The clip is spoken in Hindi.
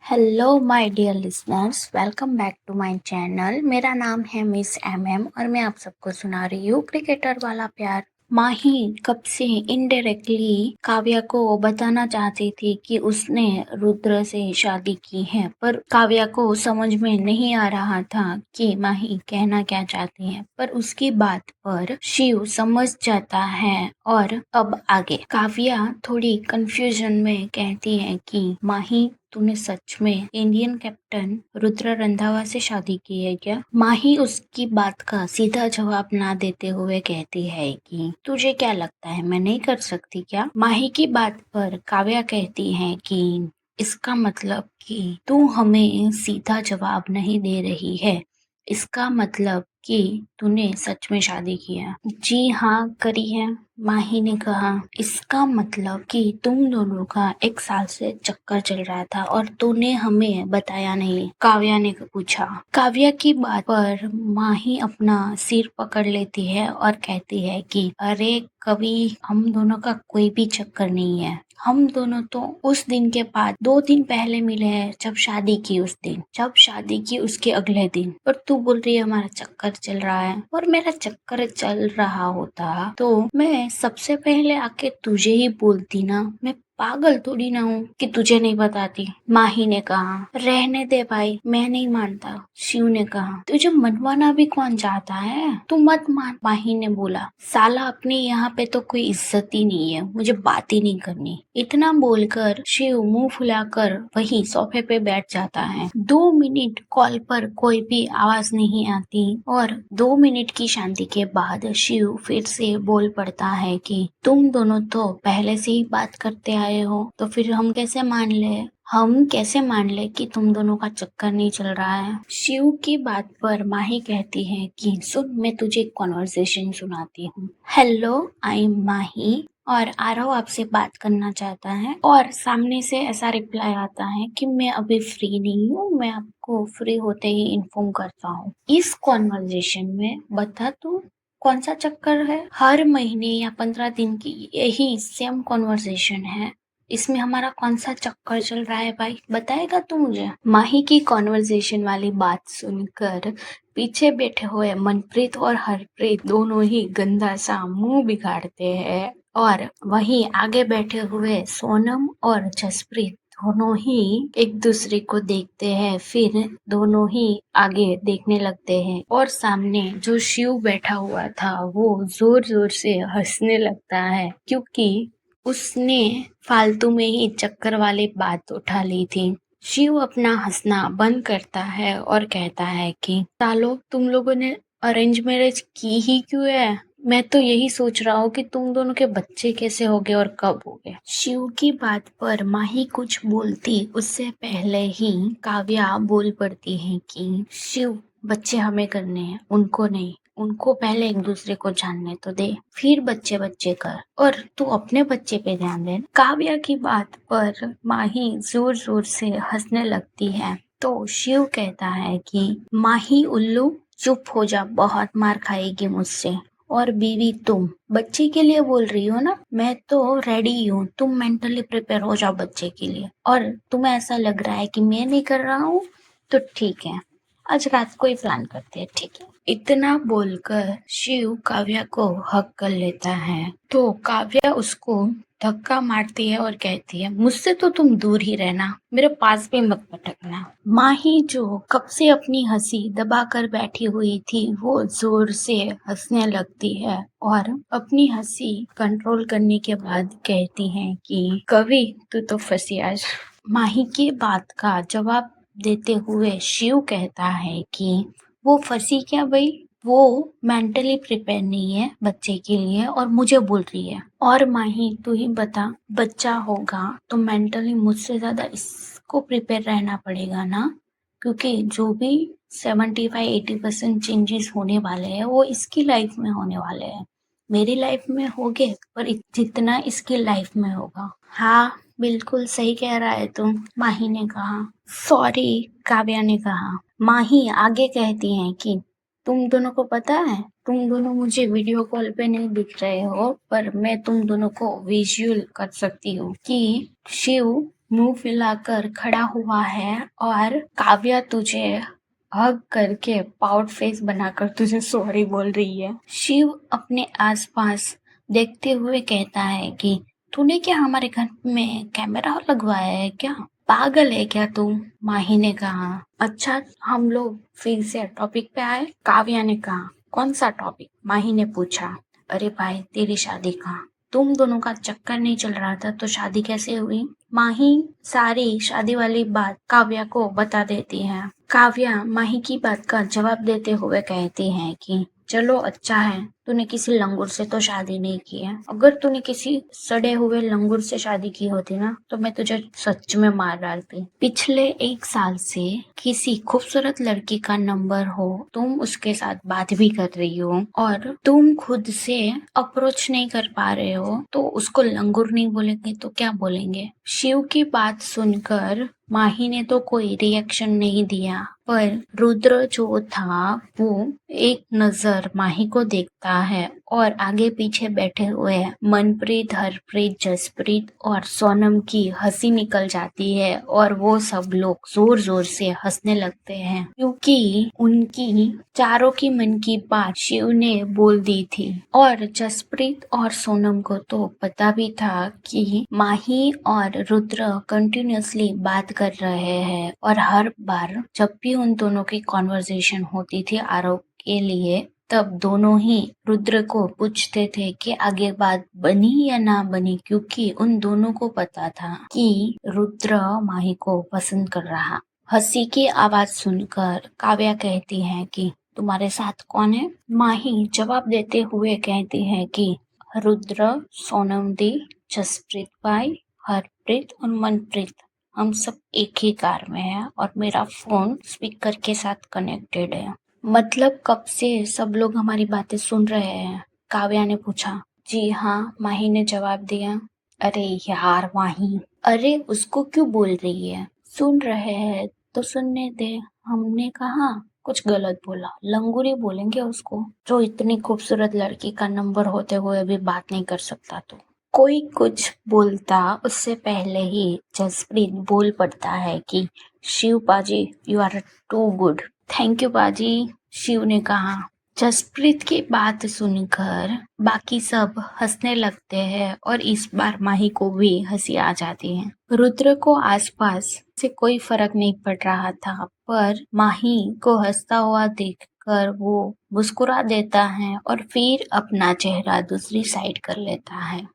Hello my dear listeners, welcome back to my channel. मेरा नाम है मिस एम और मैं आप सबको सुना रही हूँ क्रिकेटर वाला प्यार। माही कब से इनडायरेक्टली काव्या को बताना चाहती थी कि उसने रुद्र से शादी की है, पर काव्या को समझ में नहीं आ रहा था कि माही कहना क्या चाहती है। पर उसकी बात पर शिव समझ जाता है और अब आगे काव्या थोड़ी कंफ्यूजन में कहती है कि माही, तूने सच में इंडियन कैप्टन रुद्र रंधावा से शादी की है क्या? माही उसकी बात का सीधा जवाब ना देते हुए कहती है कि तुझे क्या लगता है, मैं नहीं कर सकती क्या? माही की बात पर काव्या कहती है कि इसका मतलब कि तू हमें सीधा जवाब नहीं दे रही है, इसका मतलब कि तूने सच में शादी किया। जी हाँ, करी है, माही ने कहा। इसका मतलब कि तुम दोनों का 1 साल से चक्कर चल रहा था और तूने हमें बताया नहीं, काव्या ने पूछा। काव्या की बात पर माही अपना सिर पकड़ लेती है और कहती है कि अरे कवि, हम दोनों का कोई भी चक्कर नहीं है। हम दोनों तो उस दिन के बाद 2 दिन पहले मिले हैं, जब शादी की उस दिन, जब शादी की उसके अगले दिन। पर तू बोल रही है हमारा चक्कर चल रहा है, और मेरा चक्कर चल रहा होता तो मैं सबसे पहले आके तुझे ही बोलती ना। मैं पागल थोड़ी ना हूँ कि तुझे नहीं बताती। माही ने कहा। रहने दे भाई, मैं नहीं मानता। शिव ने कहा। तुझे मनवाना भी कौन चाहता है, तू मत मान। माही ने बोला, साला अपने यहाँ पे तो कोई इज्जत ही नहीं है, मुझे बात ही नहीं करनी। इतना बोलकर शिव मुंह फुलाकर वही सोफे पे बैठ जाता है। 2 मिनट कॉल पर कोई भी आवाज नहीं आती और 2 मिनट की शांति के बाद शिव फिर से बोल पड़ता है कि तुम दोनों तो पहले से ही बात करते आए हो, तो फिर हम कैसे मान ले कि तुम दोनों का चक्कर नहीं चल रहा है। शिव की बात पर माही कहती है कि सुन, मैं तुझे एक कॉन्वर्सेशन सुनाती हूँ। हेलो, आई एम माही और आरव आपसे बात करना चाहता है। और सामने से ऐसा रिप्लाई आता है कि मैं अभी फ्री नहीं हूँ, मैं आपको फ्री होते ही इन्फॉर्म करता हूँ। इस कॉन्वर्सेशन में बता तू कौन सा चक्कर है? हर महीने या 15 दिन की यही सेम कॉन्वर्सेशन है, इसमें हमारा कौन सा चक्कर चल रहा है भाई, बताएगा तू मुझे? माही की कॉन्वर्सेशन वाली बात सुनकर पीछे बैठे हुए मनप्रीत और हरप्रीत दोनों ही गंदा सा मुंह बिगाड़ते हैं, और वहीं आगे बैठे हुए सोनम और जसप्रीत दोनों ही एक दूसरे को देखते हैं, फिर दोनों ही आगे देखने लगते हैं। और सामने जो शिव बैठा हुआ था वो जोर जोर से हंसने लगता है, क्योंकि उसने फालतू में ही चक्कर वाली बात उठा ली थी। शिव अपना हंसना बंद करता है और कहता है कि सालो, तुम लोगों ने अरेंज मैरिज की ही क्यों है? मैं तो यही सोच रहा हूँ कि तुम दोनों के बच्चे कैसे हो गए और कब हो गए। शिव की बात पर माही कुछ बोलती उससे पहले ही काव्या बोल पड़ती है कि शिव, बच्चे हमें करने हैं, उनको नहीं। उनको पहले एक दूसरे को जानने तो दे, फिर बच्चे बच्चे कर, और तू अपने बच्चे पे ध्यान दे। काव्या की बात पर माही जोर जोर से हंसने लगती है, तो शिव कहता है कि माही उल्लू, चुप हो जा, बहुत मार खाएगी मुझसे। और बीवी तुम बच्चे के लिए बोल रही हो ना, मैं तो रेडी हूँ, तुम मेंटली प्रिपेयर हो जाओ बच्चे के लिए। और तुम्हें ऐसा लग रहा है कि मैं नहीं कर रहा हूँ, तो ठीक है, आज रात को ही प्लान करते हैं, ठीक है? इतना बोलकर शिव काव्या को हक कर लेता है, तो काव्या उसको धक्का मारती है और कहती है, मुझसे तो तुम दूर ही रहना, मेरे पास भी मत पटकना। माही जो कब से अपनी हंसी दबा कर बैठी हुई थी, वो जोर से हंसने लगती है और अपनी हंसी कंट्रोल करने के बाद कहती है कि कवि, तू तो फंसी आज। माही की बात का जवाब देते हुए शिव कहता है कि वो फंसी क्या भाई, वो मेंटली प्रिपेयर नहीं है बच्चे के लिए और मुझे बोल रही है। और माही, तू ही बता, बच्चा होगा तो मेंटली मुझसे ज्यादा इसको प्रिपेयर रहना पड़ेगा ना, क्योंकि जो भी 75-80% चेंजेस होने वाले हैं वो इसकी लाइफ में होने वाले हैं। मेरी लाइफ में होगे पर जितना इसकी लाइफ में होगा। हाँ, बिल्कुल सही कह रहा है तुम, माही ने कहा। सॉरी, काव्या ने कहा। माही आगे कहती हैं कि तुम दोनों को पता है, तुम दोनों मुझे वीडियो कॉल पे नहीं दिख रहे हो, पर मैं तुम दोनों को विजुअल कर सकती हूँ कि शिव मुंह फैलाकर खड़ा हुआ है और काव्या तुझे हग करके पाउट फेस बनाकर तुझे सॉरी बोल रही है। शिव अपने आसपास देखते हुए कहता है कि तूने क्या हमारे घर में कैमरा लगवाया है क्या? पागल है क्या तू? माही ने कहा। अच्छा, हम लोग फिर से टॉपिक पे आए। काव्या ने कहा, कौन सा टॉपिक? माही ने पूछा। अरे भाई, तेरी शादी का। तुम दोनों का चक्कर नहीं चल रहा था तो शादी कैसे हुई? माही सारी शादी वाली बात काव्या को बता देती है। काव्या माही की बात का जवाब देते हुए कहती है कि चलो अच्छा है, तूने किसी लंगूर से तो शादी नहीं की है। अगर तूने किसी सड़े हुए लंगूर से शादी की होती ना तो मैं तुझे सच में मार डालती। पिछले 1 साल से किसी खूबसूरत लड़की का नंबर हो, तुम उसके साथ बात भी कर रही हो और तुम खुद से अप्रोच नहीं कर पा रहे हो तो उसको लंगूर नहीं बोलेंगे तो क्या बोलेंगे? शिव की बात सुनकर माही ने तो कोई रिएक्शन नहीं दिया, पर रुद्र जो था वो एक नजर माही को देखता है और आगे पीछे बैठे हुए मनप्रीत, हरप्रीत, जसप्रीत और सोनम की हंसी निकल जाती है और वो सब लोग जोर जोर से हंसने लगते हैं क्योंकि उनकी चारों की मन की बात शिव ने बोल दी थी। और जसप्रीत और सोनम को तो पता भी था कि माही और रुद्र कंटिन्यूअसली बात कर रहे हैं और हर बार जब भी उन दोनों की कॉन्वर्सेशन होती थी आरोप के लिए, तब दोनों ही रुद्र को पूछते थे कि आगे बात बनी या ना बनी, क्योंकि उन दोनों को पता था कि रुद्र माही को पसंद कर रहा। हंसी की आवाज सुनकर काव्या कहती है कि तुम्हारे साथ कौन है? माही जवाब देते हुए कहती है कि रुद्र, सोनम दी, जसप्रीत भाई, हरप्रीत और मनप्रीत, हम सब एक ही कार में हैं और मेरा फोन स्पीकर के साथ कनेक्टेड है। मतलब कब से सब लोग हमारी बातें सुन रहे हैं? काव्या ने पूछा। जी हाँ, माही ने जवाब दिया। अरे यार माही, अरे उसको क्यों बोल रही है? सुन रहे हैं तो सुनने दे। हमने कहा कुछ गलत बोला? लंगूरी बोलेंगे उसको, जो इतनी खूबसूरत लड़की का नंबर होते हुए भी बात नहीं कर सकता। तो कोई कुछ बोलता उससे पहले ही जसप्रीत बोल पड़ता है कि Shiv paaji, you are too good. Thank you paaji, Shiv ने कहा। जसप्रीत की बात सुनकर बाकी सब हंसने लगते हैं और इस बार माही को भी हंसी आ जाती है। रुद्र को आसपास से कोई फर्क नहीं पड़ रहा था, पर माही को हंसता हुआ देखकर वो मुस्कुरा देता है और फिर अपना चेहरा दूसरी साइड कर लेता है।